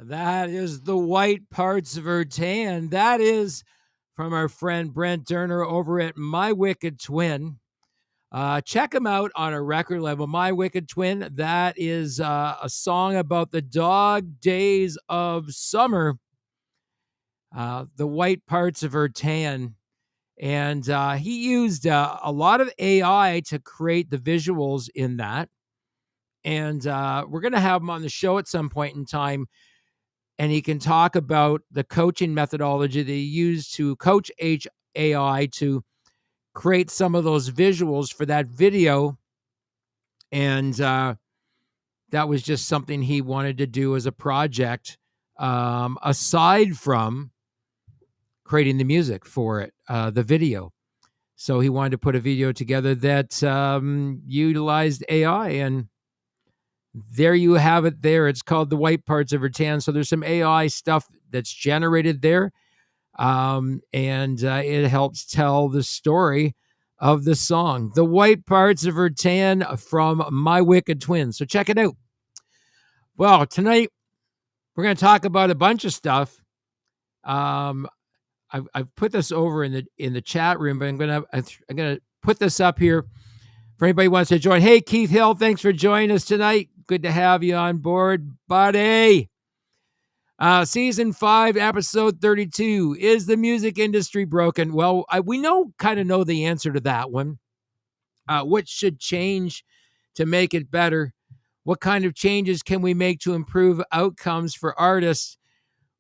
That is The White Parts of Her Tan. That is from our friend Brent Turner over at My Wicked Twin. Check him out on a record label, My Wicked Twin. That is a song about the dog days of summer, the white parts of her tan. And he used a lot of AI to create the visuals in that. And we're going to have him on the show at some point in time. And he can talk about the coaching methodology that he used to coach AI to create some of those visuals for that video. And that was just something he wanted to do as a project, aside from creating the music for it, the video. So he wanted to put a video together that utilized AI, and there you have it there. It's called The White Parts of Her Tan. So there's some AI stuff that's generated there, and it helps tell the story of the song, The White Parts of Her Tan, from My Wicked Twin. So check it out. Well, tonight we're going to talk about a bunch of stuff. I've put this over in the chat room, but I'm gonna put this up here for anybody who wants to join. Hey, Keith Hill, thanks for joining us tonight. Good to have you on board, buddy. Season 5, episode 32. Is the music industry broken? Well, we kind of know the answer to that one. What should change to make it better? What kind of changes can we make to improve outcomes for artists?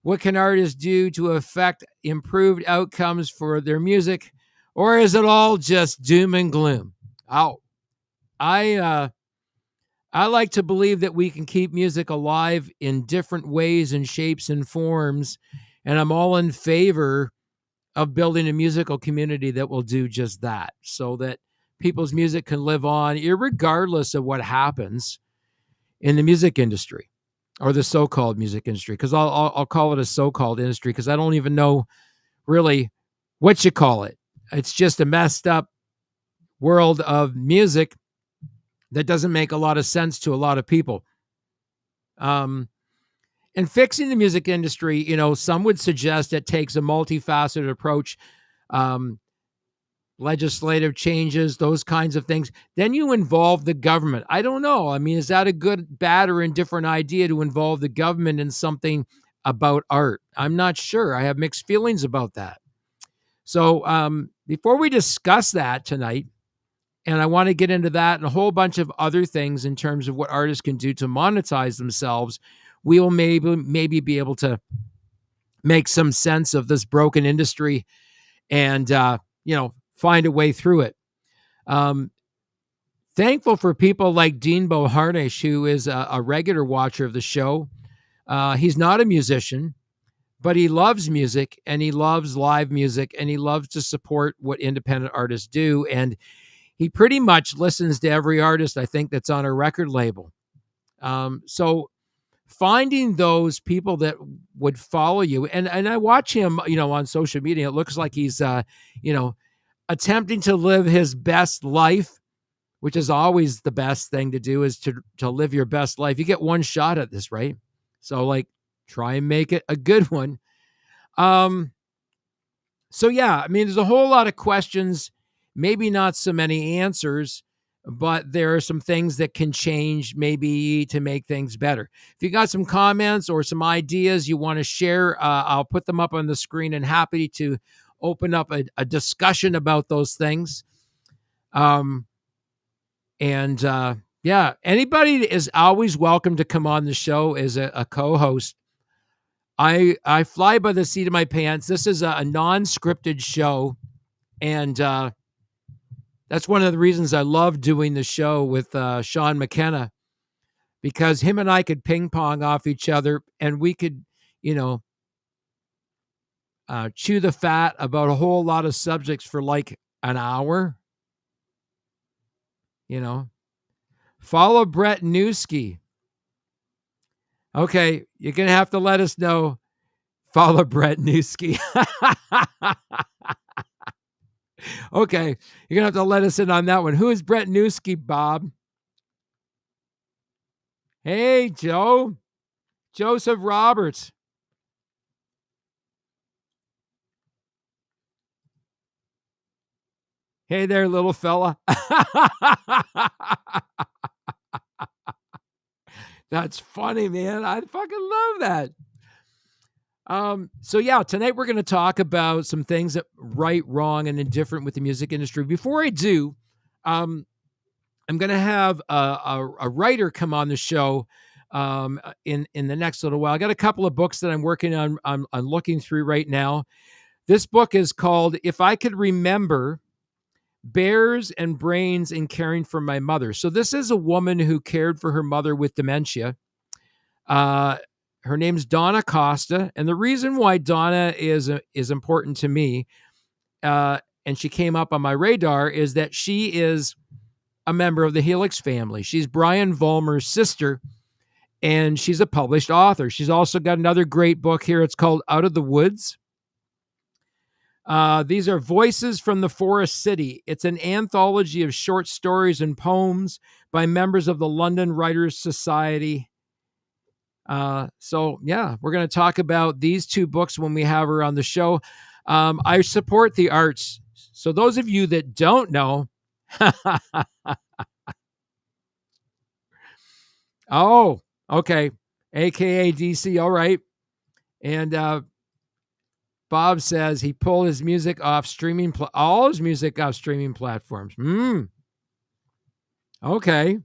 What can artists do to affect improved outcomes for their music? Or is it all just doom and gloom? I like to believe that we can keep music alive in different ways and shapes and forms. And I'm all in favor of building a musical community that will do just that, so that people's music can live on irregardless of what happens in the music industry, or the so-called music industry, because I'll call it a so-called industry, because I don't even know really what you call it. It's just a messed up world of music that doesn't make a lot of sense to a lot of people. And fixing the music industry, some would suggest it takes a multifaceted approach, legislative changes, those kinds of things. Then you involve the government. I don't know. I mean, is that a good, bad, or indifferent idea to involve the government in something about art? I'm not sure. I have mixed feelings about that. So before we discuss that tonight, and I want to get into that and a whole bunch of other things in terms of what artists can do to monetize themselves, we will maybe be able to make some sense of this broken industry and, find a way through it. Thankful for people like Dean Boharnish, who is a regular watcher of the show. He's not a musician, but he loves music, and he loves live music, and he loves to support what independent artists do. And he pretty much listens to every artist, I think, that's on a record label. So finding those people that would follow you, and I watch him, on social media. It looks like he's, attempting to live his best life, which is always the best thing to do, is to live your best life. You get one shot at this, right? So try and make it a good one. So yeah, I mean, there's a whole lot of questions, maybe not so many answers, but there are some things that can change maybe to make things better. If you got some comments or some ideas you want to share, I'll put them up on the screen, and happy to open up a discussion about those things. Anybody is always welcome to come on the show as a co-host. I fly by the seat of my pants. This is a non-scripted show, and that's one of the reasons I love doing the show with Sean McKenna, because him and I could ping pong off each other, and we could, chew the fat about a whole lot of subjects for an hour. Follow Brett Newski. Okay, you're going to have to let us know. Follow Brett Newski. Okay, you're going to have to let us in on that one. Who is Brett Newski, Bob? Hey, Joe. Joseph Roberts. Hey there, little fella. That's funny, man. I fucking love that. So yeah, tonight we're going to talk about some things that right, wrong, and indifferent with the music industry. Before I do, I'm going to have a writer come on the show in the next little while. I got a couple of books that I'm working on. I'm looking through right now. This book is called "If I Could Remember: Bears and Brains in Caring for My Mother." So this is a woman who cared for her mother with dementia. Her name's Donna Costa, and the reason why Donna is important to me, and she came up on my radar, is that she is a member of the Helix family. She's Brian Vollmer's sister, and she's a published author. She's also got another great book here. It's called Out of the Woods. These are Voices from the Forest City. It's an anthology of short stories and poems by members of the London Writers' Society. So yeah, we're going to talk about these two books when we have her on the show. I support the arts. So those of you that don't know, oh, okay. AKA DC. All right. And, Bob says he pulled his music off streaming, all his music off streaming platforms. Okay.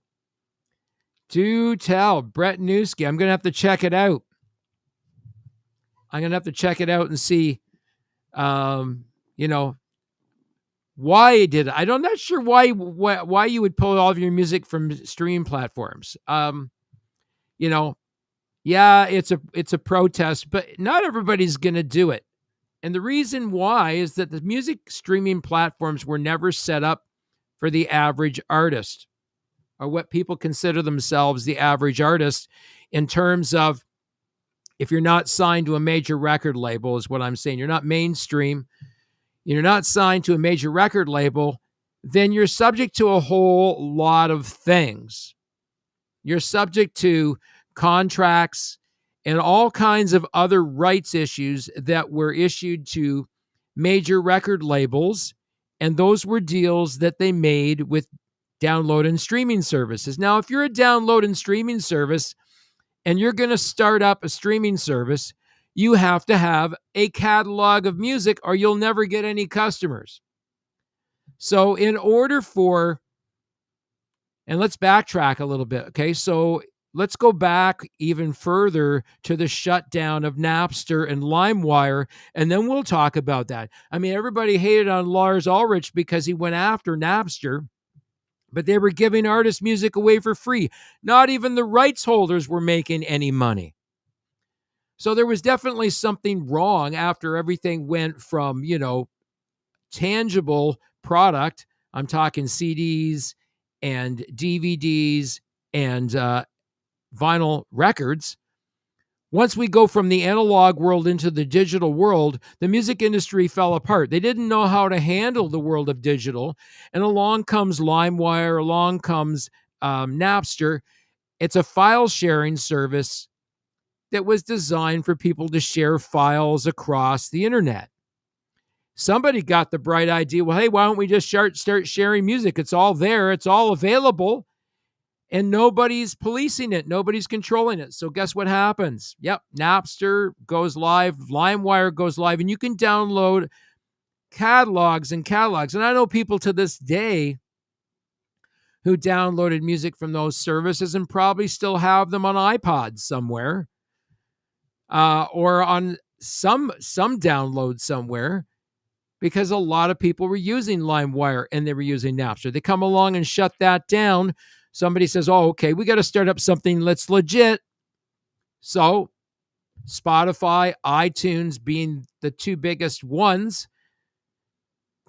Do tell. Brett Newski. I'm going to have to check it out. I'm going to have to check it out and see, why he did it. I'm not sure why you would pull all of your music from streaming platforms. Yeah, it's a protest, but not everybody's going to do it. And the reason why is that the music streaming platforms were never set up for the average artist, or what people consider themselves the average artist, in terms of, if you're not signed to a major record label, is what I'm saying. You're not mainstream. You're not signed to a major record label, then you're subject to a whole lot of things. You're subject to contracts and all kinds of other rights issues that were issued to major record labels, and those were deals that they made with download and streaming services. Now, if you're a download and streaming service and you're going to start up a streaming service, you have to have a catalog of music or you'll never get any customers. So in order for, and let's backtrack a little bit, okay? So let's go back even further to the shutdown of Napster and LimeWire, and then we'll talk about that. I mean, everybody hated on Lars Ulrich because he went after Napster, but they were giving artists music away for free. Not even the rights holders were making any money. So there was definitely something wrong after everything went from, tangible product. I'm talking CDs and DVDs and vinyl records. Once we go from the analog world into the digital world, the music industry fell apart. They didn't know how to handle the world of digital. And along comes LimeWire, along comes Napster. It's a file sharing service that was designed for people to share files across the internet. Somebody got the bright idea, well, hey, why don't we just start sharing music? It's all there. It's all available. And nobody's policing it. Nobody's controlling it. So guess what happens? Yep, Napster goes live. LimeWire goes live. And you can download catalogs and catalogs. And I know people to this day who downloaded music from those services and probably still have them on iPods somewhere. Or on some download somewhere, because a lot of people were using LimeWire and they were using Napster. They come along and shut that down. Somebody says, oh, okay, we got to start up something that's legit. So Spotify, iTunes being the two biggest ones,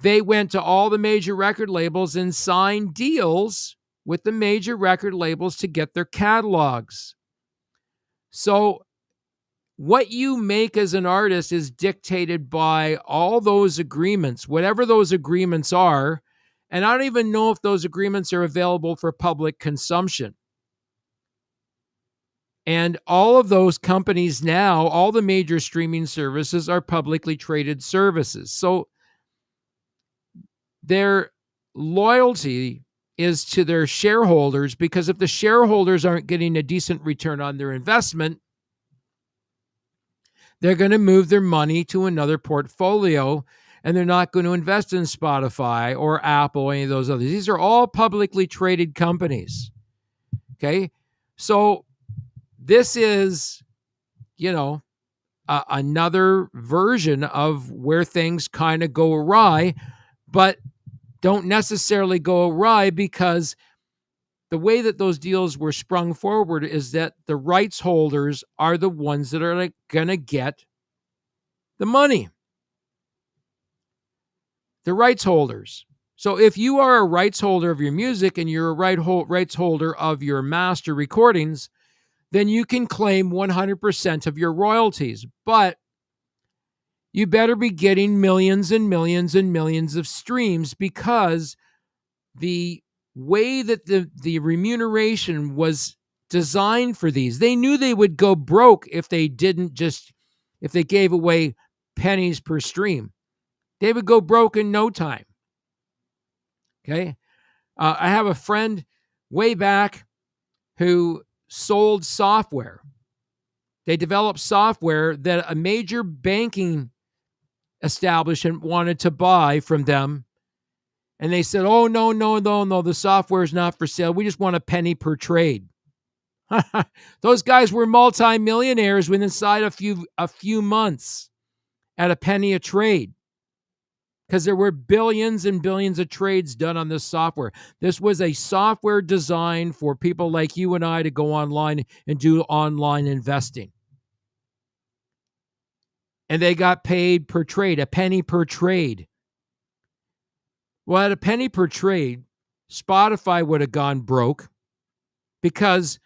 they went to all the major record labels and signed deals with the major record labels to get their catalogs. So what you make as an artist is dictated by all those agreements, whatever those agreements are. And I don't even know if those agreements are available for public consumption. And all of those companies now, all the major streaming services are publicly traded services. So their loyalty is to their shareholders, because if the shareholders aren't getting a decent return on their investment, they're going to move their money to another portfolio, and they're not going to invest in Spotify or Apple or any of those others. These are all publicly traded companies. Okay. So this is, another version of where things kind of go awry, but don't necessarily go awry, because the way that those deals were sprung forward is that the rights holders are the ones that are going to get the money. The rights holders. So if you are a rights holder of your music and you're a rights holder of your master recordings, then you can claim 100% of your royalties. But you better be getting millions and millions and millions of streams, because the way that the remuneration was designed for these, they knew they would go broke if they gave away pennies per stream. They would go broke in no time. Okay. I have a friend way back who sold software. They developed software that a major banking establishment wanted to buy from them. And they said, oh, no, the software is not for sale. We just want a penny per trade. Those guys were multimillionaires within inside a few months at a penny a trade, because there were billions and billions of trades done on this software. This was a software designed for people like you and I to go online and do online investing. And they got paid per trade, a penny per trade. Well, at a penny per trade, Spotify would have gone broke, because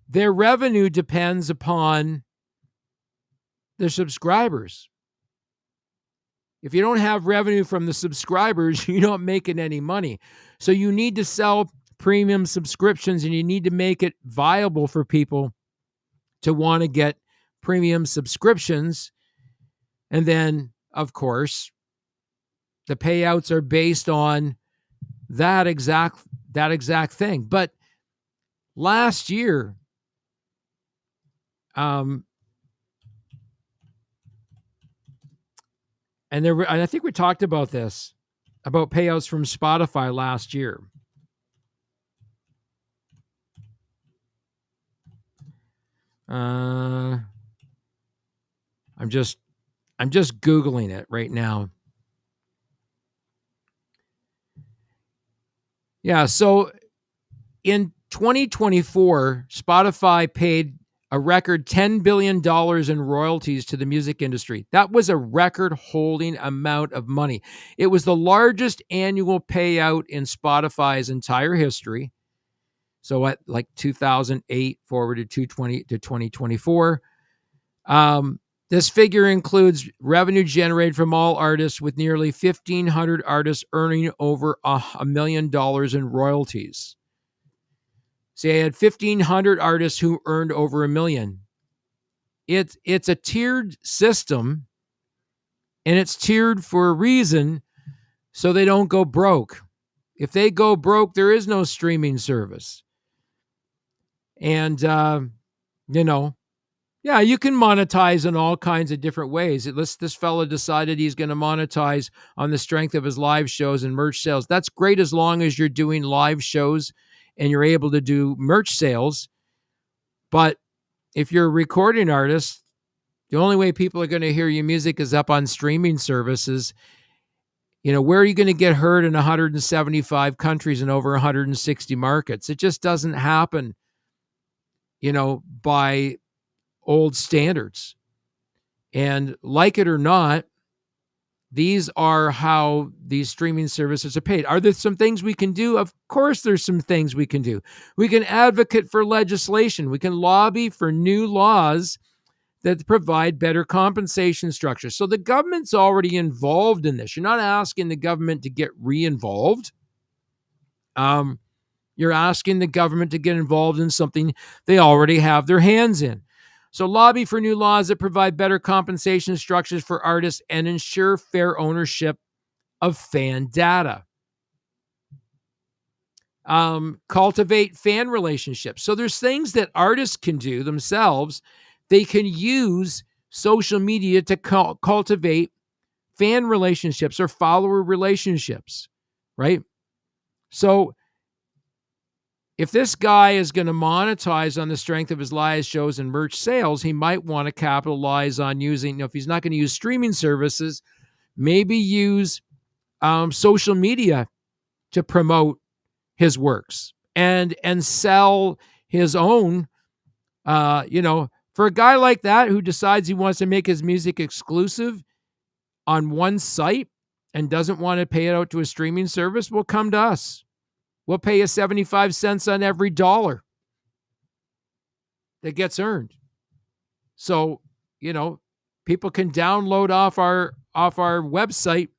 their revenue depends upon their subscribers. If you don't have revenue from the subscribers, you're not making any money. So you need to sell premium subscriptions, and you need to make it viable for people to want to get premium subscriptions. And then, of course, the payouts are based on that exact thing. But last year, and I think we talked about this, about payouts from Spotify last year. I'm just Googling it right now. Yeah, so in 2024, Spotify paid a record $10 billion in royalties to the music industry. That was a record-holding amount of money. It was the largest annual payout in Spotify's entire history. So at like 2008 forward to 2024. This figure includes revenue generated from all artists, with nearly 1,500 artists earning over $1 million in royalties. So you had 1,500 artists who earned over $1 million. It's a tiered system, and it's tiered for a reason, so they don't go broke. If they go broke, there is no streaming service. And, yeah, you can monetize in all kinds of different ways. This fellow decided he's going to monetize on the strength of his live shows and merch sales. That's great as long as you're doing live shows and you're able to do merch sales. But if you're a recording artist, the only way people are going to hear your music is up on streaming services. Where are you going to get heard in 175 countries and over 160 markets? It just doesn't happen, by old standards. And like it or not, these are how these streaming services are paid. Are there some things we can do? Of course, there's some things we can do. We can advocate for legislation. We can lobby for new laws that provide better compensation structures. So the government's already involved in this. You're not asking the government to get re-involved. You're asking the government to get involved in something they already have their hands in. So lobby for new laws that provide better compensation structures for artists and ensure fair ownership of fan data. Cultivate fan relationships. So there's things that artists can do themselves. They can use social media to cultivate fan relationships or follower relationships, right? So if this guy is going to monetize on the strength of his live shows and merch sales, he might want to capitalize on using, if he's not going to use streaming services, maybe use social media to promote his works and sell his own, for a guy like that who decides he wants to make his music exclusive on one site and doesn't want to pay it out to a streaming service, will come to us. We'll pay you 75 cents on every dollar that gets earned. So, people can download off our website.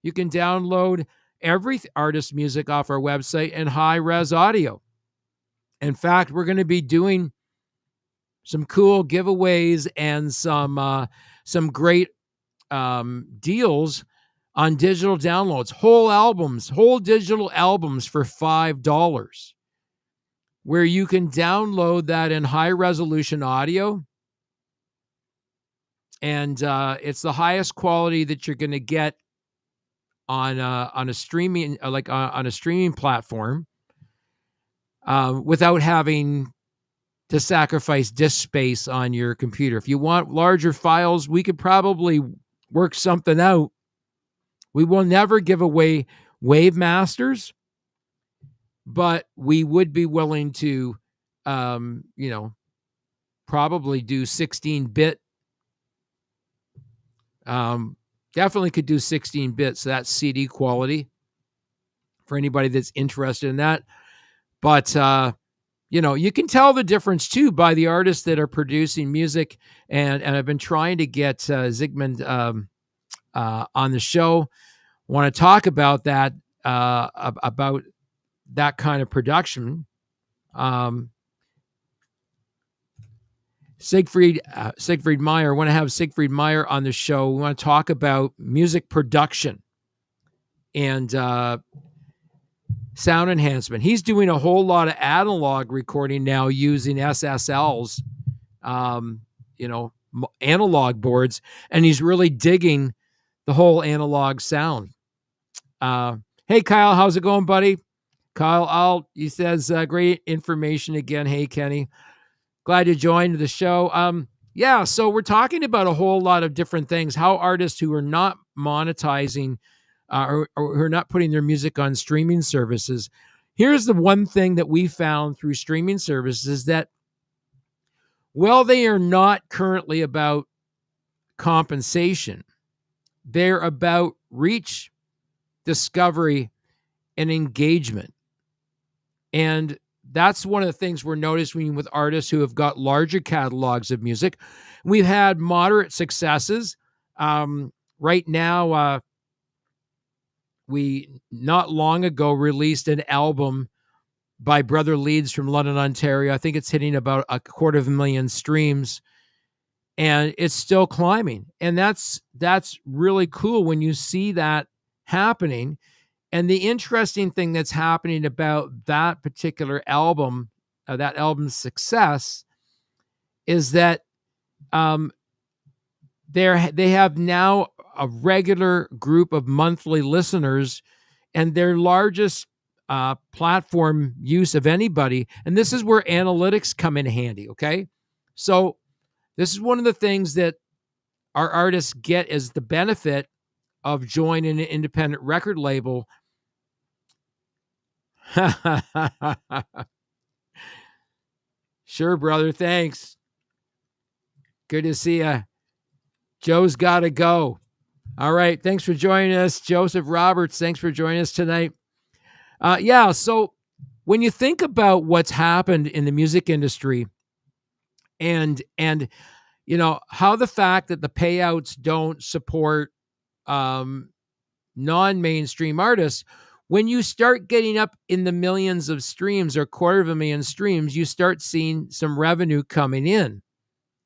You can download every artist's music off our website in high-res audio. In fact, we're going to be doing some cool giveaways and some great deals on digital downloads, whole digital albums for $5, where you can download that in high resolution audio. And it's the highest quality that you're going to get on a streaming, on a streaming platform, without having to sacrifice disk space on your computer. If you want larger files, we could probably work something out. We will never give away Wave Masters, but we would be willing to, probably do 16-bit. Definitely could do 16-bit, so that's CD quality for anybody that's interested in that. But, you can tell the difference, too, by the artists that are producing music. And I've been trying to get Zygmunt on the show. Want to talk about that, about that kind of production. Siegfried Meyer. I want to have Siegfried Meyer on the show. We want to talk about music production and sound enhancement. He's doing a whole lot of analog recording now using SSLs, analog boards, and he's really digging the whole analog sound. Hey, Kyle, how's it going, buddy? Kyle, he says, great information again. Hey, Kenny. Glad you joined the show. So we're talking about a whole lot of different things, how artists who are not monetizing or who are not putting their music on streaming services. Here's the one thing that we found through streaming services, that, well, they are not currently about compensation. They're about reach, discovery, and engagement. And that's one of the things we're noticing with artists who have got larger catalogs of music. We've had moderate successes. Right now, we not long ago released an album by Brother Leeds from London, Ontario. I think it's hitting about 250,000 streams, and it's still climbing. And that's really cool when you see that happening. And the interesting thing that's happening about that particular album, that album's success, is that they have now a regular group of monthly listeners, and their largest platform use of anybody. And this is where analytics come in handy, okay? So this is one of the things that our artists get as the benefit of joining an independent record label. Sure, brother. Thanks. Good to see you. Joe's got to go. All right. Thanks for joining us. Joseph Roberts, thanks for joining us tonight. So when you think about what's happened in the music industry and how the fact that the payouts don't support non-mainstream artists, When you start getting up in the millions of streams or 250,000 streams, you start seeing some revenue coming in.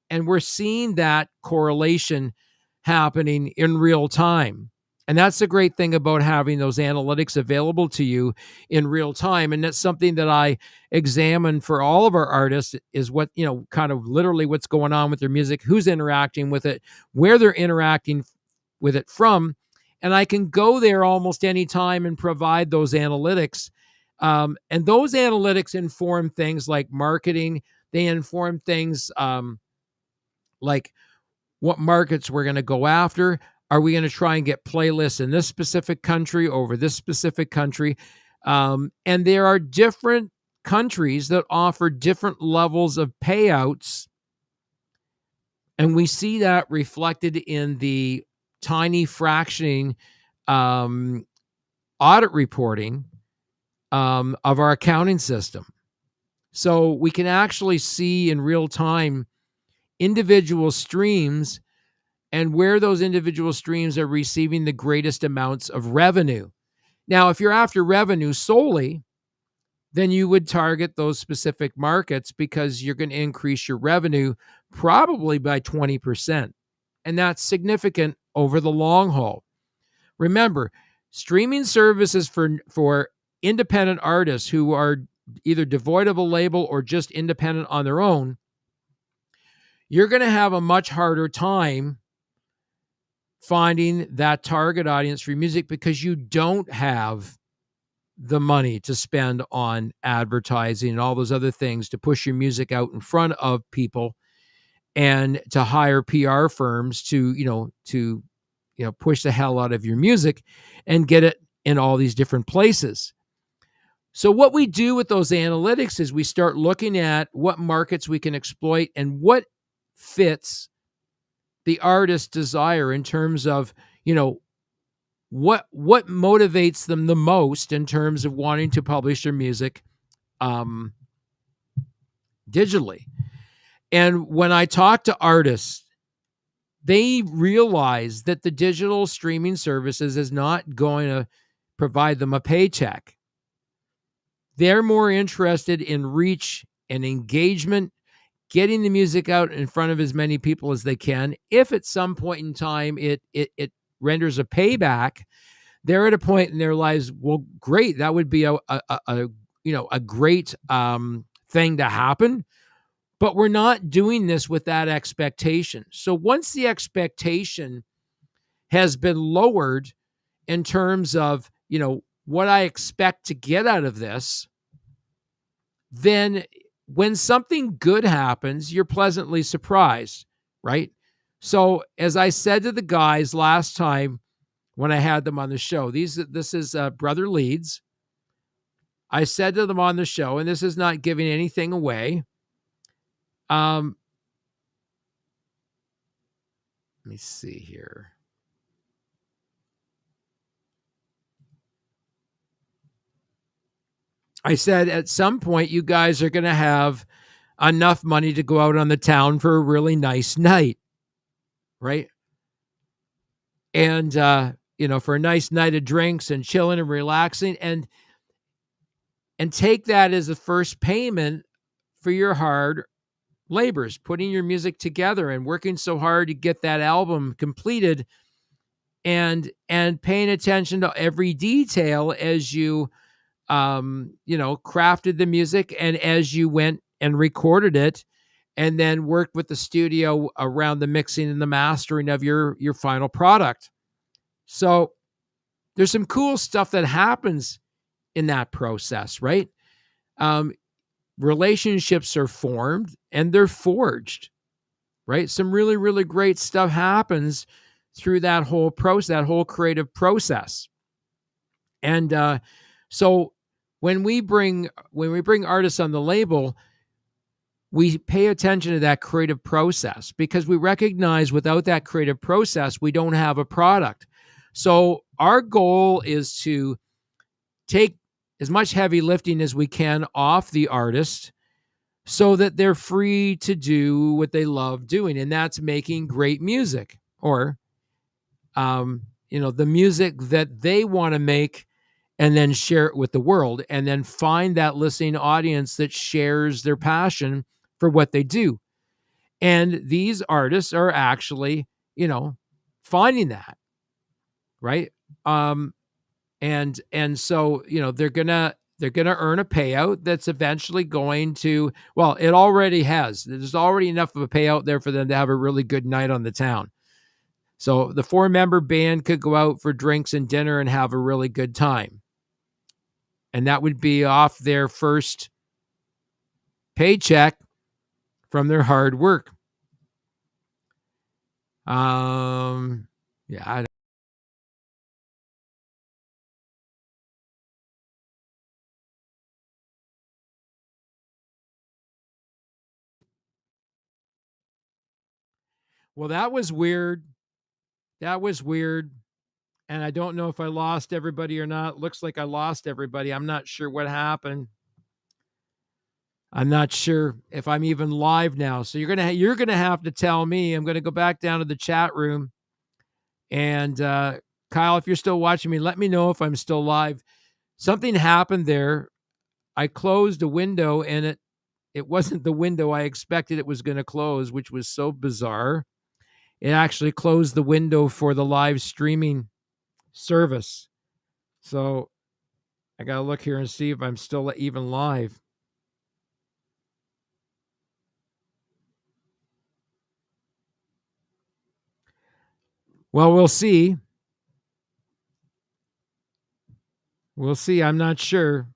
And we're seeing that correlation happening in real time. And that's the great thing about having those analytics available to you in real time. And that's something that I examine for all of our artists is what, kind of literally what's going on with their music, who's interacting with it, where they're interacting with it from. And I can go there almost any time and provide those analytics. And those analytics inform things like marketing. They inform things like what markets we're going to go after. Are we going to try and get playlists in this specific country over this specific country? And there are different countries that offer different levels of payouts. And we see that reflected in the tiny fractioning audit reporting of our accounting system. So we can actually see in real time individual streams and where those individual streams are receiving the greatest amounts of revenue. Now, if you're after revenue solely, then you would target those specific markets because you're going to increase your revenue probably by 20%. And that's significant over the long haul. Remember, streaming services for independent artists who are either devoid of a label or just independent on their own, you're going to have a much harder time finding that target audience for music because you don't have the money to spend on advertising and all those other things to push your music out in front of people and to hire PR firms to push the hell out of your music and get it in all these different places. So what we do with those analytics is we start looking at what markets we can exploit and what fits the artist's desire in terms of, what motivates them the most in terms of wanting to publish their music digitally. And when I talk to artists, they realize that the digital streaming services is not going to provide them a paycheck. They're more interested in reach and engagement, getting the music out in front of as many people as they can. If at some point in time it renders a payback, they're at a point in their lives, well, great, that would be a great thing to happen. But we're not doing this with that expectation. So once the expectation has been lowered in terms of, what I expect to get out of this, then when something good happens, you're pleasantly surprised, right? So as I said to the guys last time when I had them on the show, this is Brother Leeds. I said to them on the show, and this is not giving anything away. Let me see here. I said at some point you guys are going to have enough money to go out on the town for a really nice night, right? And for a nice night of drinks and chilling and relaxing, and take that as a first payment for your hard labors, putting your music together and working so hard to get that album completed, and paying attention to every detail as you crafted the music and as you went and recorded it and then worked with the studio around the mixing and the mastering of your final product. So there's some cool stuff that happens in that process, right? Relationships are formed and they're forged, right? Some really, really great stuff happens through that whole process, that whole creative process. And so when we bring artists on the label, we pay attention to that creative process because we recognize without that creative process, we don't have a product. So our goal is to take as much heavy lifting as we can off the artist so that they're free to do what they love doing. And that's making great music or, the music that they want to make and then share it with the world, and then find that listening audience that shares their passion for what they do. And these artists are actually, finding that, right? Um, and so, they're gonna earn a payout that's eventually going to, well, it already has. There's already enough of a payout there for them to have a really good night on the town. So the 4-member band could go out for drinks and dinner and have a really good time. And that would be off their first paycheck from their hard work. Yeah. Well, that was weird. That was weird. And I don't know if I lost everybody or not. Looks like I lost everybody. I'm not sure what happened. I'm not sure if I'm even live now. So you're gonna have to tell me. I'm gonna go back down to the chat room, and Kyle, if you're still watching me, let me know if I'm still live. Something happened there. I closed a window, and it wasn't the window I expected it was going to close, which was so bizarre. It actually closed the window for the live streaming service. So I got to look here and see if I'm still even live. Well, we'll see. We'll see. I'm not sure.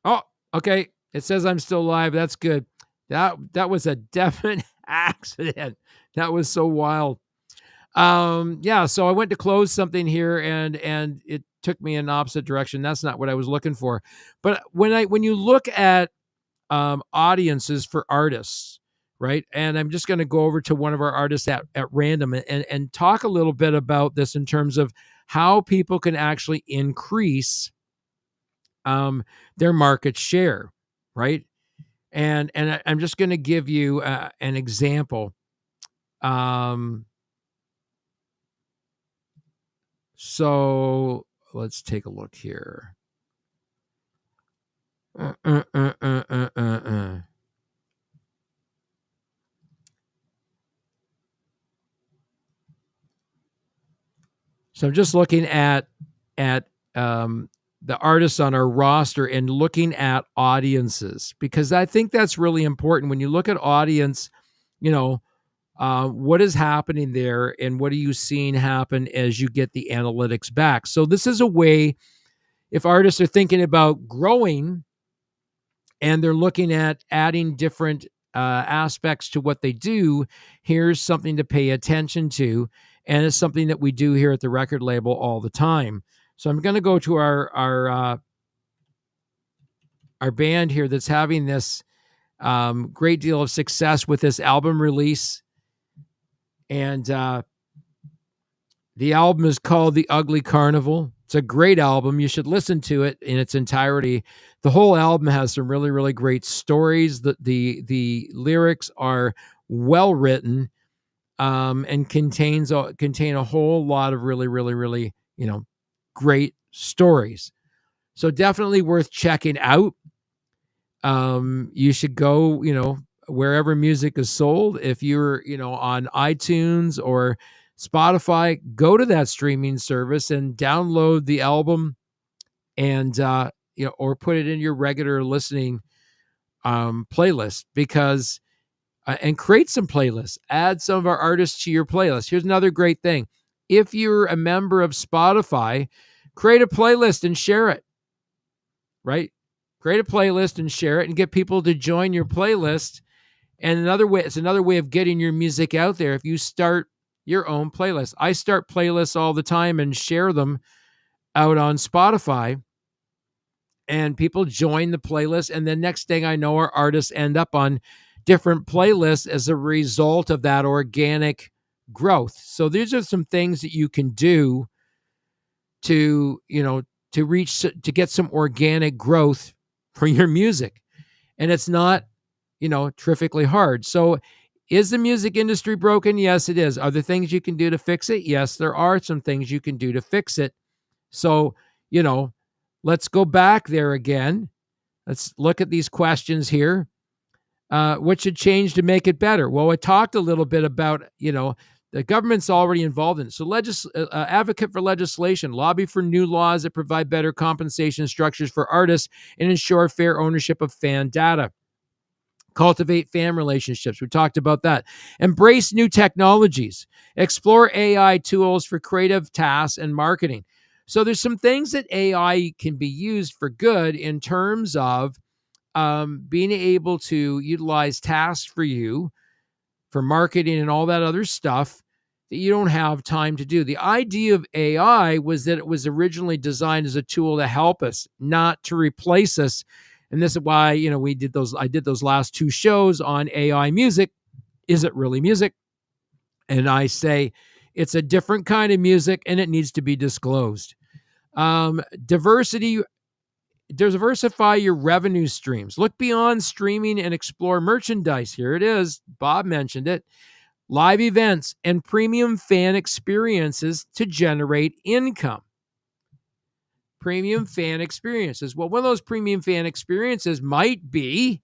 Oh, okay. It says I'm still live. That's good. That was a definite accident. That was so wild. Yeah, so I went to close something here, and it took me in opposite direction. That's not what I was looking for. But when you look at audiences for artists, right? And I'm just going to go over to one of our artists at random and talk a little bit about this in terms of how people can actually increase their market share, right? And I'm just going to give you an example. So let's take a look here. So I'm just looking at the artists on our roster and looking at audiences, because I think that's really important. When you look at audience, what is happening there and what are you seeing happen as you get the analytics back? So this is a way, if artists are thinking about growing and they're looking at adding different aspects to what they do, here's something to pay attention to. And it's something that we do here at the record label all the time. So I'm going to go to our band here that's having this great deal of success with this album release. And the album is called The Ugly Carnival. It's a great album. You should listen to it in its entirety. The whole album has some really, really great stories. The lyrics are well written, and contain a whole lot of really, really, really, great stories. So definitely worth checking out. You should go, wherever music is sold. If you're, on iTunes or Spotify, go to that streaming service and download the album, and or put it in your regular listening playlist, because and create some playlists. Add some of our artists to your playlist. Here's another great thing: if you're a member of Spotify, create a playlist and share it. Right? Create a playlist and share it, and get people to join your playlist. And it's another way of getting your music out there. If you start your own playlist, I start playlists all the time and share them out on Spotify, and people join the playlist. And then next thing I know, our artists end up on different playlists as a result of that organic growth. So these are some things that you can do to get some organic growth for your music. And it's not, terrifically hard. So is the music industry broken? Yes, it is. Are there things you can do to fix it? Yes, there are some things you can do to fix it. So, let's go back there again. Let's look at these questions here. What should change to make it better? Well, I talked a little bit about, the government's already involved in it. So advocate for legislation, lobby for new laws that provide better compensation structures for artists and ensure fair ownership of fan data. Cultivate fan relationships. We talked about that. Embrace new technologies. Explore AI tools for creative tasks and marketing. So there's some things that AI can be used for good in terms of being able to utilize tasks for you, for marketing and all that other stuff that you don't have time to do. The idea of AI was that it was originally designed as a tool to help us, not to replace us. And this is why, I did those last 2 shows on AI music. Is it really music? And I say it's a different kind of music and it needs to be disclosed. Diversify your revenue streams. Look beyond streaming and explore merchandise. Here it is. Bob mentioned it. Live events and premium fan experiences to generate income. Premium fan experiences. Well, one of those premium fan experiences might be,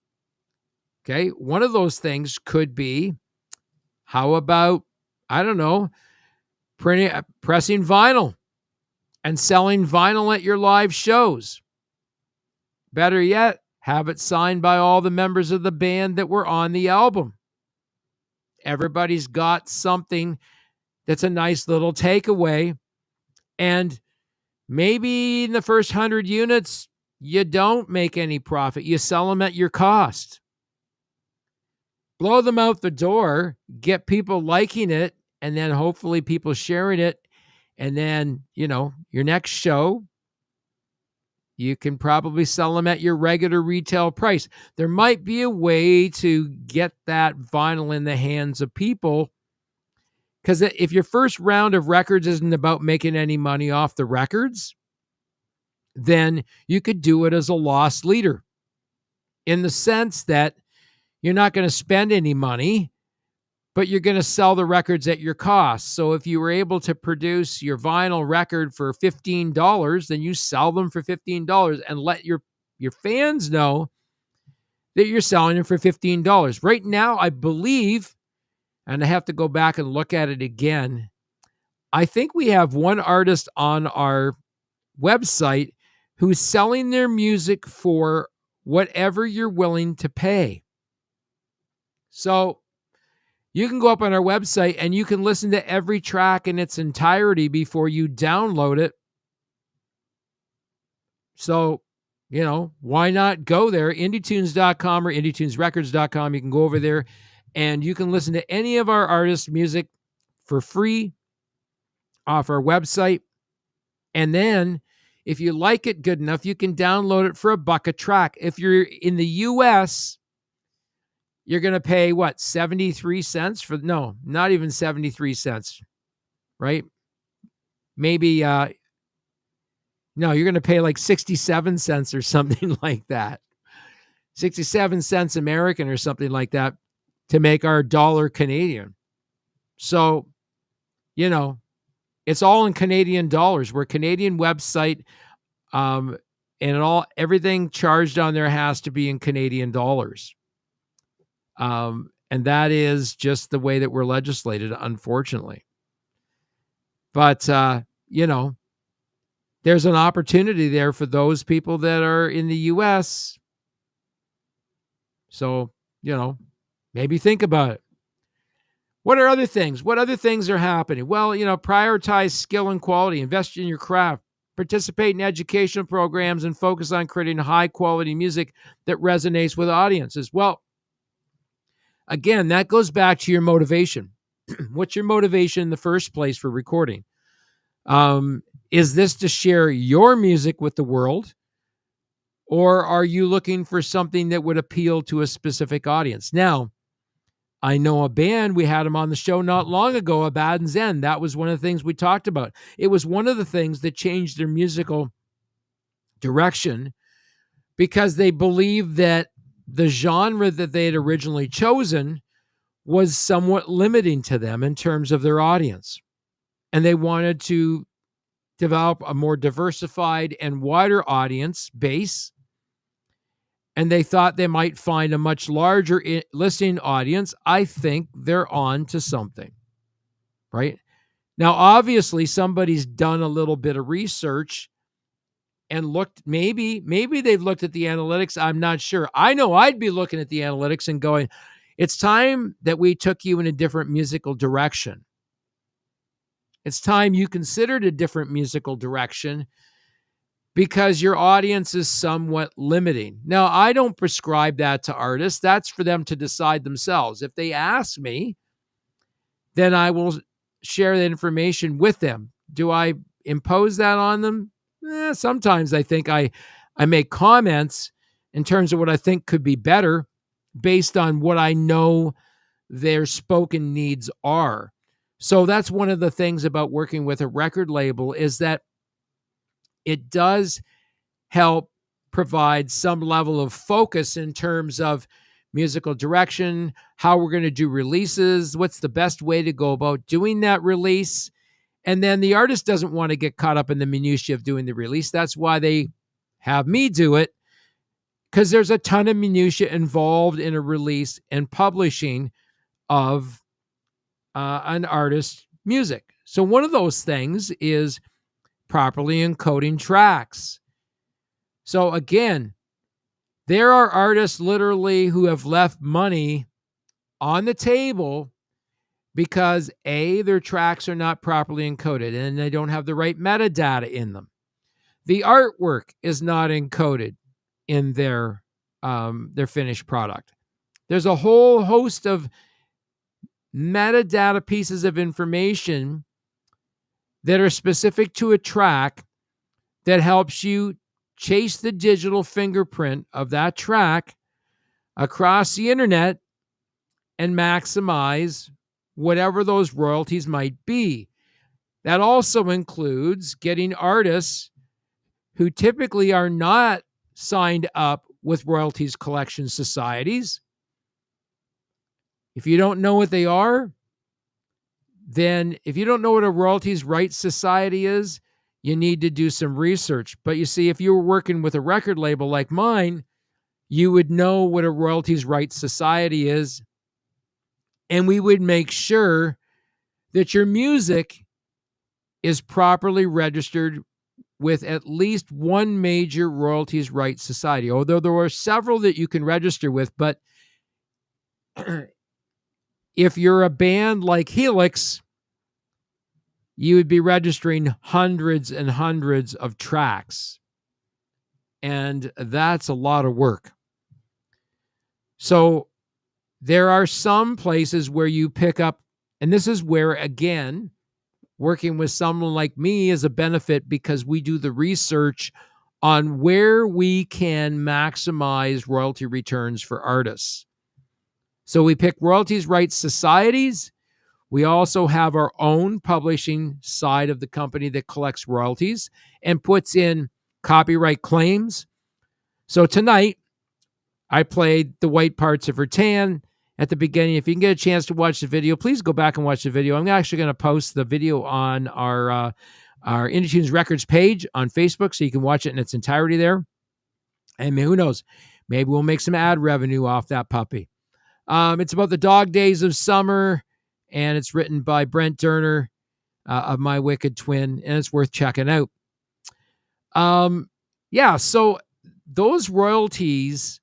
one of those things could be, how about, I don't know, pressing vinyl and selling vinyl at your live shows. Better yet, have it signed by all the members of the band that were on the album. Everybody's got something that's a nice little takeaway. And maybe in the first 100 units, you don't make any profit. You sell them at your cost. Blow them out the door, get people liking it, and then hopefully people sharing it. And then, your next show, you can probably sell them at your regular retail price. There might be a way to get that vinyl in the hands of people, because if your first round of records isn't about making any money off the records, then you could do it as a loss leader, in the sense that you're not going to spend any money, but you're going to sell the records at your cost. So if you were able to produce your vinyl record for $15, then you sell them for $15 and let your fans know that you're selling them for $15. Right now, I believe, and I have to go back and look at it again, I think we have one artist on our website who's selling their music for whatever you're willing to pay. So you can go up on our website and you can listen to every track in its entirety before you download it. So, why not go there? IndieTunes.com or IndieTunesRecords.com. You can go over there and you can listen to any of our artists' music for free off our website. And then if you like it good enough, you can download it for $1 a track. If you're in the US, you're going to pay 73 cents for, no, not even 73 cents, right? Maybe, no, you're going to pay like 67 cents or something like that. 67 cents American or something like that to make our dollar Canadian. So, it's all in Canadian dollars. We're a Canadian website, and everything charged on there has to be in Canadian dollars. And that is just the way that we're legislated, unfortunately. But, there's an opportunity there for those people that are in the U.S. So, maybe think about it. What are other things? What other things are happening? Well, prioritize skill and quality, invest in your craft, participate in educational programs, and focus on creating high quality music that resonates with audiences. Well, again, that goes back to your motivation. What's your motivation in the first place for recording? Is this to share your music with the world? Or are you looking for something that would appeal to a specific audience? Now, I know a band, we had them on the show not long ago, Abaddon's End. That was one of the things we talked about. It was one of the things that changed their musical direction because they believed that the genre that they had originally chosen was somewhat limiting to them in terms of their audience. And they wanted to develop a more diversified and wider audience base, and they thought they might find a much larger listening audience, I think they're on to something, right? Now, obviously, somebody's done a little bit of research and looked, maybe they've looked at the analytics. I'm not sure. I know I'd be looking at the analytics and going, it's time that we took you in a different musical direction. It's time you considered a different musical direction because your audience is somewhat limiting. Now, I don't prescribe that to artists. That's for them to decide themselves. If they ask me, then I will share the information with them. Do I impose that on them? Sometimes I think I make comments in terms of what I think could be better based on what I know their spoken needs are. So that's one of the things about working with a record label, is that it does help provide some level of focus in terms of musical direction, how we're going to do releases, what's the best way to go about doing that release. And then the artist doesn't want to get caught up in the minutiae of doing the release. That's why they have me do it, because there's a ton of minutiae involved in a release and publishing of an artist's music. So one of those things is properly encoding tracks. So again, there are artists literally who have left money on the table because A, their tracks are not properly encoded and they don't have the right metadata in them. The artwork is not encoded in their finished product. There's a whole host of metadata pieces of information that are specific to a track that helps you chase the digital fingerprint of that track across the internet and maximize whatever those royalties might be. That also includes getting artists who typically are not signed up with royalties collection societies. If you don't know what they are, then if you don't know what a royalties rights society is, you need to do some research. But you see, if you were working with a record label like mine, you would know what a royalties rights society is, and we would make sure that your music is properly registered with at least one major royalties rights society, although there are several that you can register with. But if you're a band like Helix, you would be registering hundreds and hundreds of tracks. And that's a lot of work. So there are some places where you pick up, and this is where, again, working with someone like me is a benefit, because we do the research on where we can maximize royalty returns for artists. So we pick royalties rights societies. We also have our own publishing side of the company that collects royalties and puts in copyright claims. So tonight, I played The White Parts of Rattan at the beginning. If you can get a chance to watch the video, please go back and watch the video. I'm actually going to post the video on our IndieTunes Records page on Facebook, so you can watch it in its entirety there. And who knows, maybe we'll make some ad revenue off that puppy. It's about the dog days of summer, and it's written by Brent Durner of My Wicked Twin, and it's worth checking out. So those royalties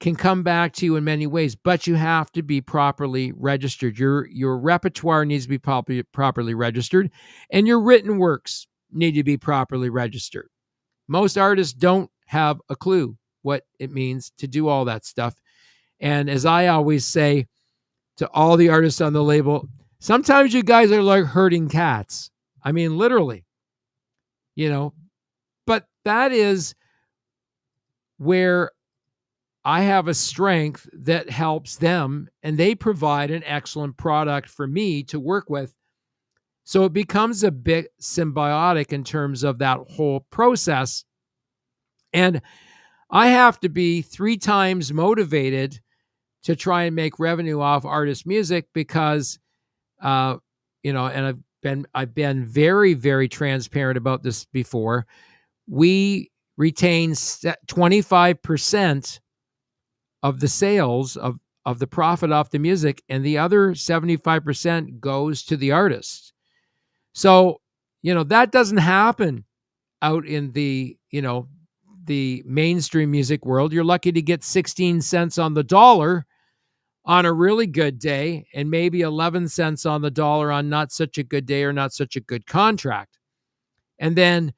can come back to you in many ways, but you have to be properly registered. Your repertoire needs to be properly registered, and your written works need to be properly registered. Most artists don't have a clue what it means to do all that stuff. And as I always say to all the artists on the label, sometimes you guys are like herding cats. I mean, literally, but that is where I have a strength that helps them, and they provide an excellent product for me to work with. So it becomes a bit symbiotic in terms of that whole process. And I have to be 3 times motivated to try and make revenue off artist music because, and I've I've been very, very transparent about this before. We retain 25% of the sales of the profit off the music, and the other 75% goes to the artist. So, that doesn't happen out in the mainstream music world. You're lucky to get 16 cents on the dollar on a really good day, and maybe 11 cents on the dollar on not such a good day or not such a good contract. And then,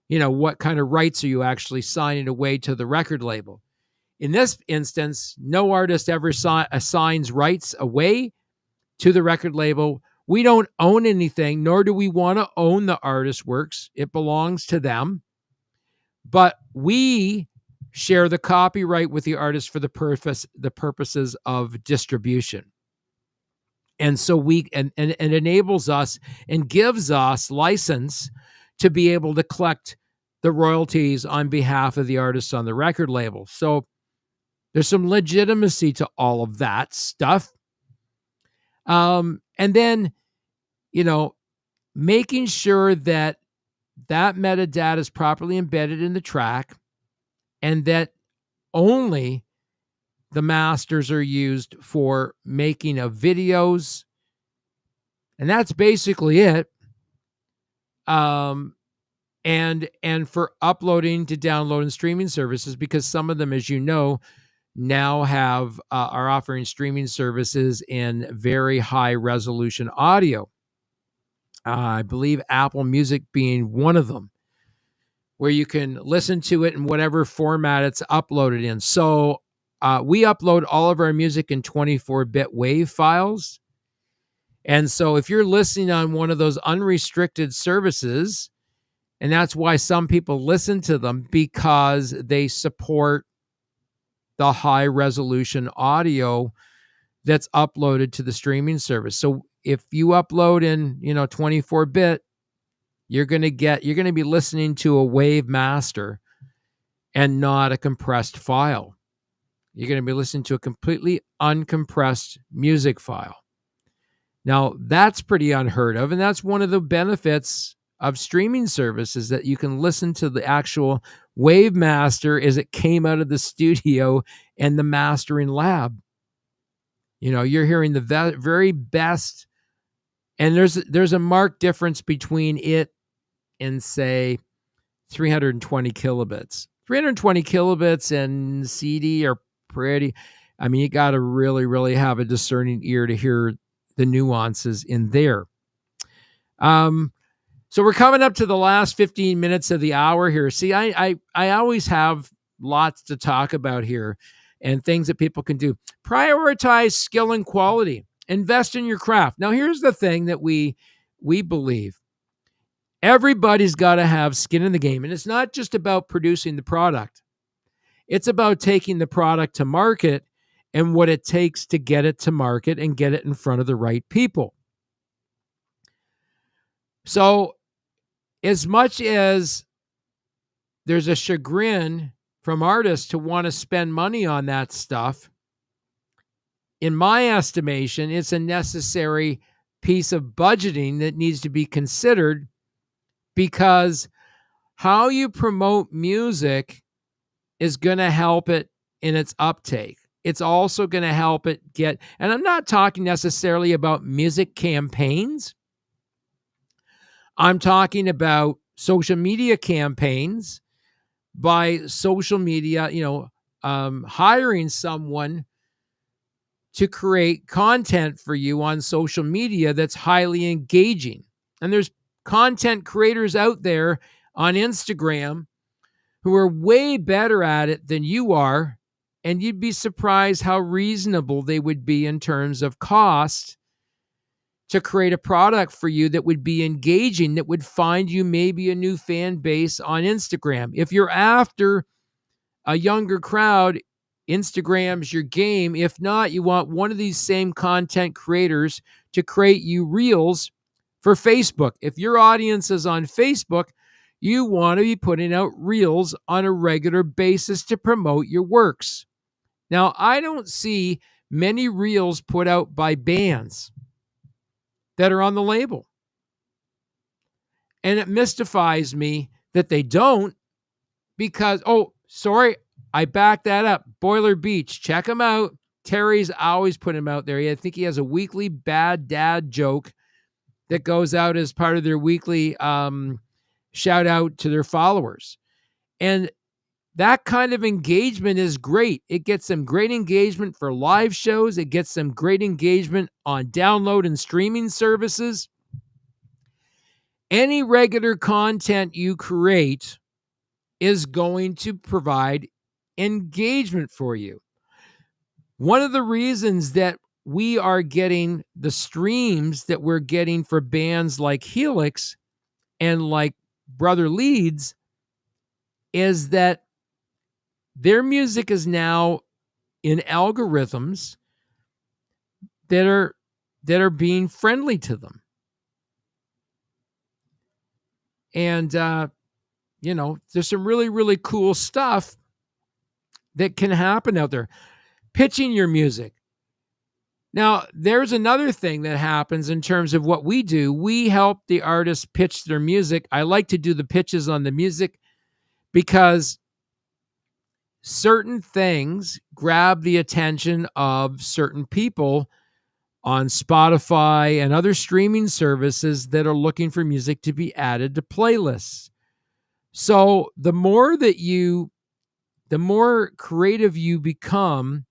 what kind of rights are you actually signing away to the record label? In this instance, no artist ever assigns rights away to the record label. We don't own anything, nor do we want to own the artist's works. It belongs to them. But we share the copyright with the artist for the purposes of distribution. And so and it enables us and gives us license to be able to collect the royalties on behalf of the artists on the record label. So there's some legitimacy to all of that stuff. And then, making sure that metadata is properly embedded in the track, and that only the masters are used for making of videos. And that's basically it. And for uploading to download and streaming services, because some of them, as you know, now are offering streaming services in very high resolution audio. I believe Apple Music being one of them, where you can listen to it in whatever format it's uploaded in. So we upload all of our music in 24-bit WAV files. And so if you're listening on one of those unrestricted services, and that's why some people listen to them, because they support the high resolution audio that's uploaded to the streaming service. So if you upload in, 24-bit, you're going to be listening to a WAV master and not a compressed file. You're going to be listening to a completely uncompressed music file. Now, that's pretty unheard of, and that's one of the benefits of streaming services, that you can listen to the actual WAV master as it came out of the studio and the mastering lab. You're hearing the very best, and there's a marked difference between it and, say, 320 kilobits. 320 kilobits and CD are pretty, you got to really, really have a discerning ear to hear the nuances in there. So we're coming up to the last 15 minutes of the hour here. See, I always have lots to talk about here, and things that people can do. Prioritize skill and quality. Invest in your craft. Now, here's the thing that we believe. Everybody's got to have skin in the game, and it's not just about producing the product. It's about taking the product to market and what it takes to get it to market and get it in front of the right people. So, as much as there's a chagrin from artists to want to spend money on that stuff, in my estimation, it's a necessary piece of budgeting that needs to be considered, because how you promote music is going to help it in its uptake. It's also going to help it get, and I'm not talking necessarily about music campaigns. I'm talking about social media campaigns, by social media, hiring someone to create content for you on social media that's highly engaging. And there's content creators out there on Instagram who are way better at it than you are, and you'd be surprised how reasonable they would be in terms of cost to create a product for you that would be engaging, that would find you maybe a new fan base on Instagram. If you're after a younger crowd, Instagram's your game. If not, you want one of these same content creators to create you reels for Facebook. If your audience is on Facebook, you want to be putting out reels on a regular basis to promote your works. Now, I don't see many reels put out by bands that are on the label. And it mystifies me that they don't, because, oh, sorry, I backed that up. Boiler Beach, check him out. Terry's always put him out there. I think he has a weekly bad dad joke that goes out as part of their weekly shout out to their followers. And that kind of engagement is great. It gets them great engagement for live shows. It gets them great engagement on download and streaming services. Any regular content you create is going to provide engagement for you. One of the reasons that we are getting the streams that we're getting for bands like Helix and like Brother Leeds is that their music is now in algorithms that are being friendly to them. And there's some really, really cool stuff that can happen out there. Pitching your music. Now, there's another thing that happens in terms of what we do. We help the artists pitch their music. I like to do the pitches on the music because certain things grab the attention of certain people on Spotify and other streaming services that are looking for music to be added to playlists. So the more creative you become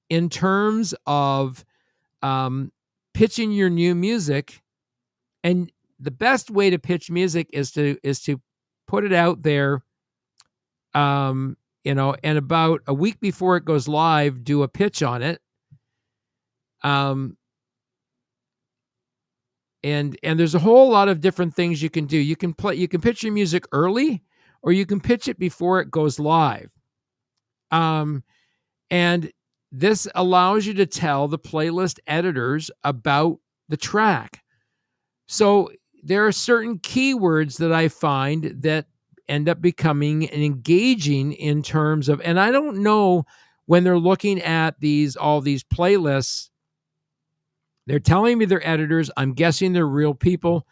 in terms of pitching your new music, and the best way to pitch music is to put it out there, and about a week before it goes live, do a pitch on it. And there's a whole lot of different things you can do. You can pitch your music early, or you can pitch it before it goes live. And this allows you to tell the playlist editors about the track. So there are certain keywords that I find that end up becoming engaging in terms of, and I don't know when they're looking at all these playlists, they're telling me they're editors. I'm guessing they're real people.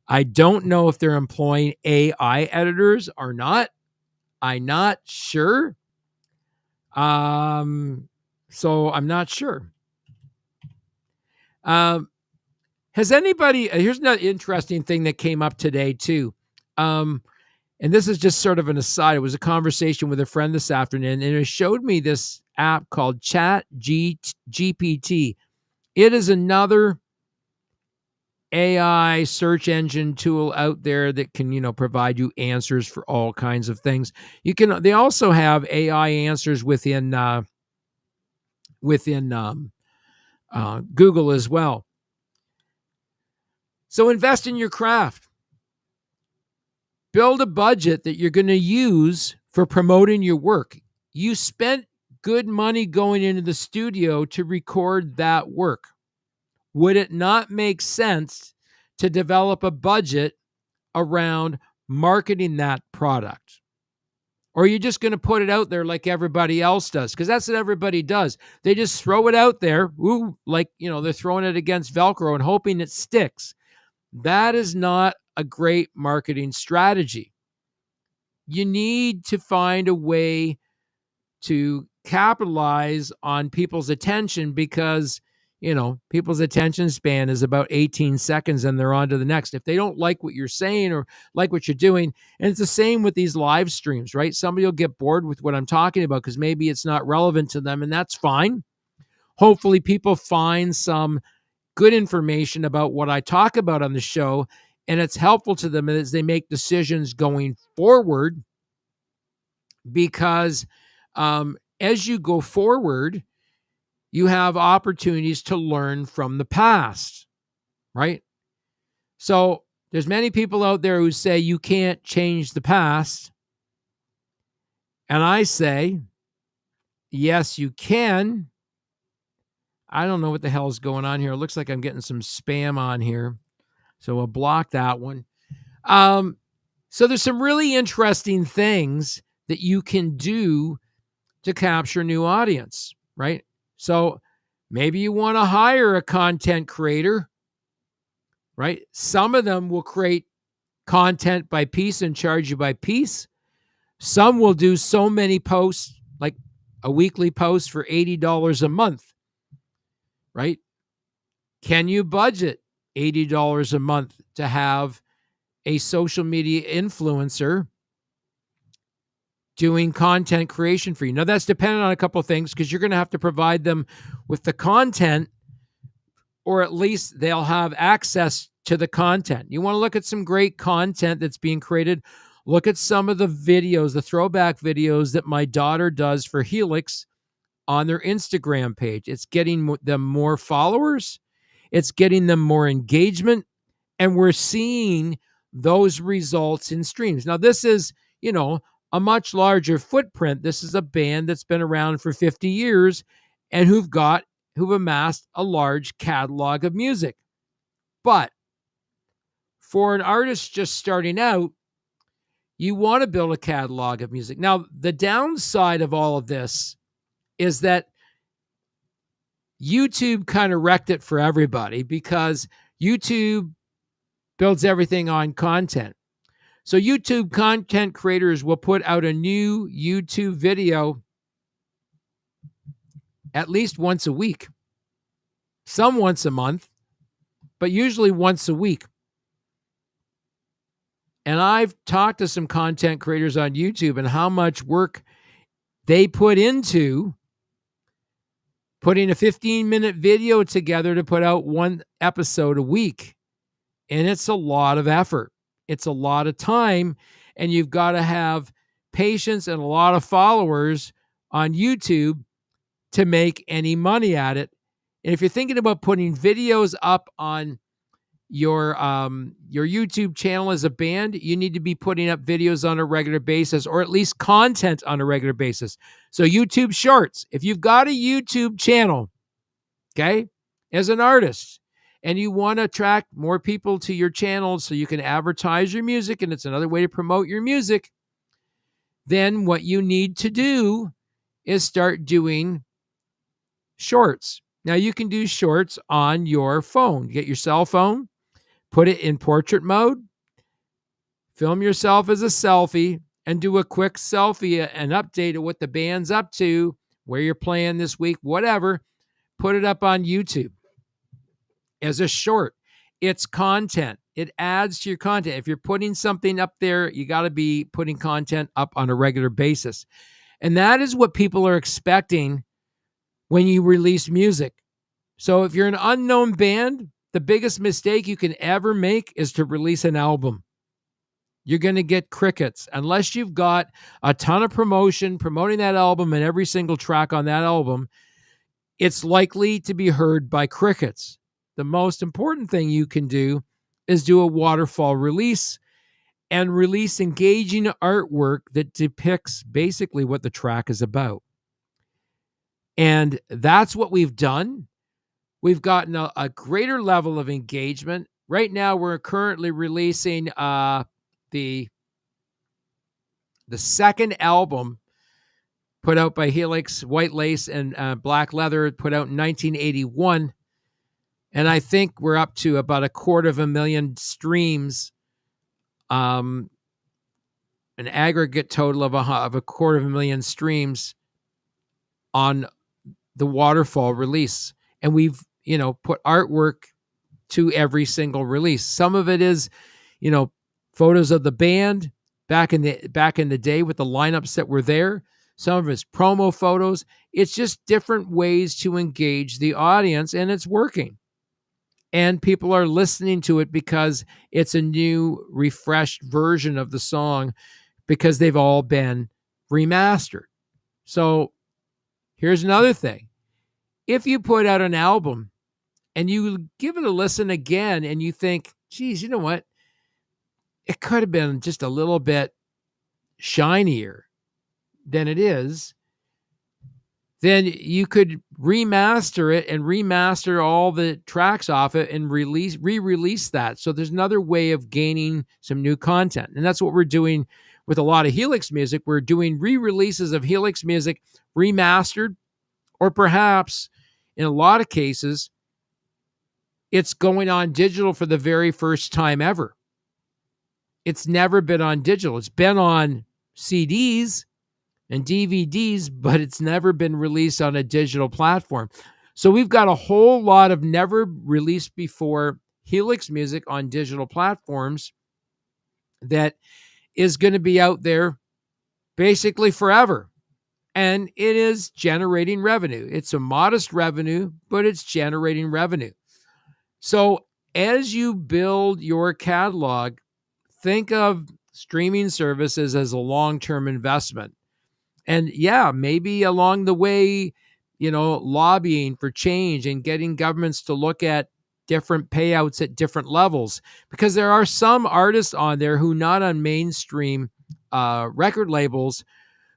I don't know if they're employing AI editors or not. I'm not sure. So I'm not sure. Has anybody, here's another interesting thing that came up today too. And this is just sort of an aside. It was a conversation with a friend this afternoon, and it showed me this app called ChatGPT. It is another AI search engine tool out there that can, provide you answers for all kinds of things. They also have AI answers within Google as well. So invest in your craft. Build a budget that you're going to use for promoting your work. You spent good money going into the studio to record that work. Would it not make sense to develop a budget around marketing that product? Or are you just going to put it out there like everybody else does? Because that's what everybody does. They just throw it out there, they're throwing it against Velcro and hoping it sticks. That is not a great marketing strategy. You need to find a way to capitalize on people's attention, because people's attention span is about 18 seconds and they're on to the next. If they don't like what you're saying or like what you're doing, and it's the same with these live streams, right? Somebody will get bored with what I'm talking about because maybe it's not relevant to them, and that's fine. Hopefully people find some good information about what I talk about on the show, and it's helpful to them as they make decisions going forward, because as you go forward, you have opportunities to learn from the past, right? So there's many people out there who say you can't change the past. And I say, yes, you can. I don't know what the hell is going on here. It looks like I'm getting some spam on here. So we'll block that one. So there's some really interesting things that you can do to capture new audience, right? So maybe you want to hire a content creator, right? Some of them will create content by piece and charge you by piece. Some will do so many posts, like a weekly post for $80 a month, right? Can you budget $80 a month to have a social media influencer doing content creation for you? Now, that's dependent on a couple of things, because you're going to have to provide them with the content, or at least they'll have access to the content. You want to look at some great content that's being created. Look at some of the videos, the throwback videos that my daughter does for Helix on their Instagram page. It's getting them more followers. It's getting them more engagement. And we're seeing those results in streams. Now, this is, a much larger footprint. This is a band that's been around for 50 years and who've amassed a large catalog of music. But for an artist just starting out, you want to build a catalog of music. Now, the downside of all of this is that YouTube kind of wrecked it for everybody, because YouTube builds everything on content. So YouTube content creators will put out a new YouTube video at least once a week, some once a month, but usually once a week. And I've talked to some content creators on YouTube and how much work they put into putting a 15-minute video together to put out one episode a week. And it's a lot of effort. It's a lot of time, and you've got to have patience and a lot of followers on YouTube to make any money at it. And if you're thinking about putting videos up on your YouTube channel as a band, you need to be putting up videos on a regular basis, or at least content on a regular basis. So YouTube Shorts, if you've got a YouTube channel, okay, as an artist, and you want to attract more people to your channel so you can advertise your music, and it's another way to promote your music, then what you need to do is start doing shorts. Now, you can do shorts on your phone. Get your cell phone, put it in portrait mode, film yourself as a selfie, and do a quick selfie and update of what the band's up to, where you're playing this week, whatever. Put it up on YouTube as a short. It's content. It adds to your content. If you're putting something up there, you got to be putting content up on a regular basis. And that is what people are expecting when you release music. So if you're an unknown band, the biggest mistake you can ever make is to release an album. You're going to get crickets unless you've got a ton of promoting that album and every single track on that album. It's likely to be heard by crickets. The most important thing you can do is do a waterfall release and release engaging artwork that depicts basically what the track is about. And that's what we've done. We've gotten a greater level of engagement. Right now, we're currently releasing the second album put out by Helix, White Lace and Black Leather, put out in 1981. And I think we're up to about 250,000 streams, an aggregate total of 250,000 streams on the waterfall release. And we've, put artwork to every single release. Some of it is, photos of the band back in the day with the lineups that were there. Some of it's promo photos. It's just different ways to engage the audience, and it's working. And people are listening to it because it's a new, refreshed version of the song, because they've all been remastered. So here's another thing. If you put out an album and you give it a listen again and you think, geez, you know what? It could have been just a little bit shinier than it is, then you could remaster it and remaster all the tracks off it and re-release that. So there's another way of gaining some new content. And that's what we're doing with a lot of Helix music. We're doing re-releases of Helix music remastered, or perhaps in a lot of cases, it's going on digital for the very first time ever. it's never been on digital. It's been on CDs and DVDs, but it's never been released on a digital platform. So we've got a whole lot of never released before Helix music on digital platforms that is going to be out there basically forever. And it is generating revenue. It's a modest revenue, but it's generating revenue. So as you build your catalog, think of streaming services as a long-term investment. And yeah, maybe along the way, lobbying for change and getting governments to look at different payouts at different levels, because there are some artists on there who not on mainstream record labels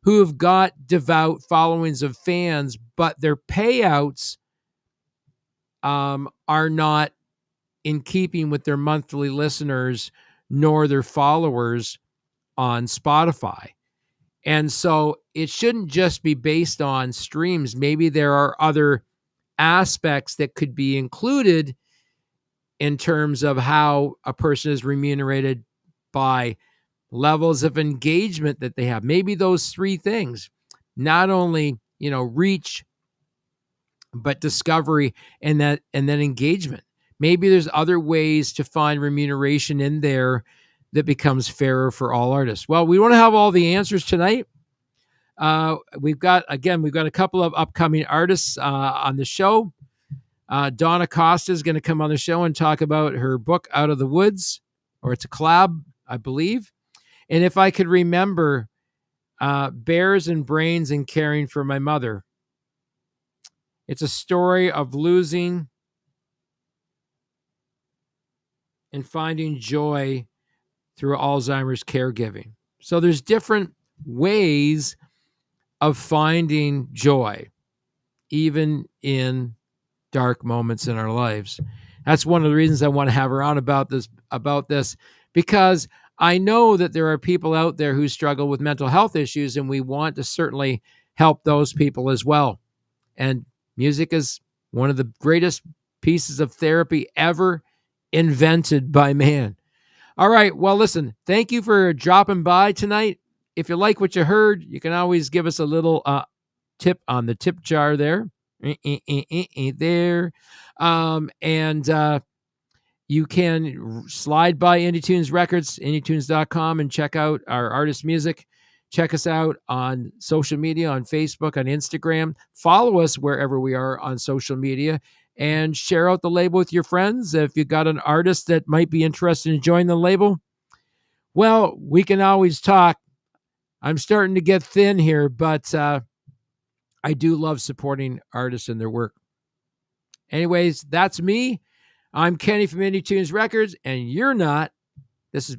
who have got devout followings of fans, but their payouts are not in keeping with their monthly listeners nor their followers on Spotify. And so it shouldn't just be based on streams. Maybe there are other aspects that could be included in terms of how a person is remunerated by levels of engagement that they have. Maybe those three things, not only, reach, but discovery and then engagement. Maybe there's other ways to find remuneration in there that becomes fairer for all artists. Well, we don't have all the answers tonight. We've got a couple of upcoming artists on the show. Donna Costa is going to come on the show and talk about her book, Out of the Woods, or it's a collab, I believe. And if I could remember, Bears and Brains and Caring for My Mother. It's a story of losing and finding joy through Alzheimer's caregiving. So there's different ways of finding joy, even in dark moments in our lives. That's one of the reasons I want to have her on about this, because I know that there are people out there who struggle with mental health issues, and we want to certainly help those people as well. And music is one of the greatest pieces of therapy ever invented by man. All right. Well, listen, thank you for dropping by tonight. If you like what you heard, you can always give us a little tip on the tip jar there. There. And you can slide by IndieTunes Records, IndieTunes.com, and check out our artist music. Check us out on social media, on Facebook, on Instagram. Follow us wherever we are on social media, and share out the label with your friends. If you've got an artist that might be interested in joining the label, well, we can always talk. I'm starting to get thin here, but I do love supporting artists and their work. Anyways, that's me. I'm Kenny from IndieTunes Records, and you're not. This has been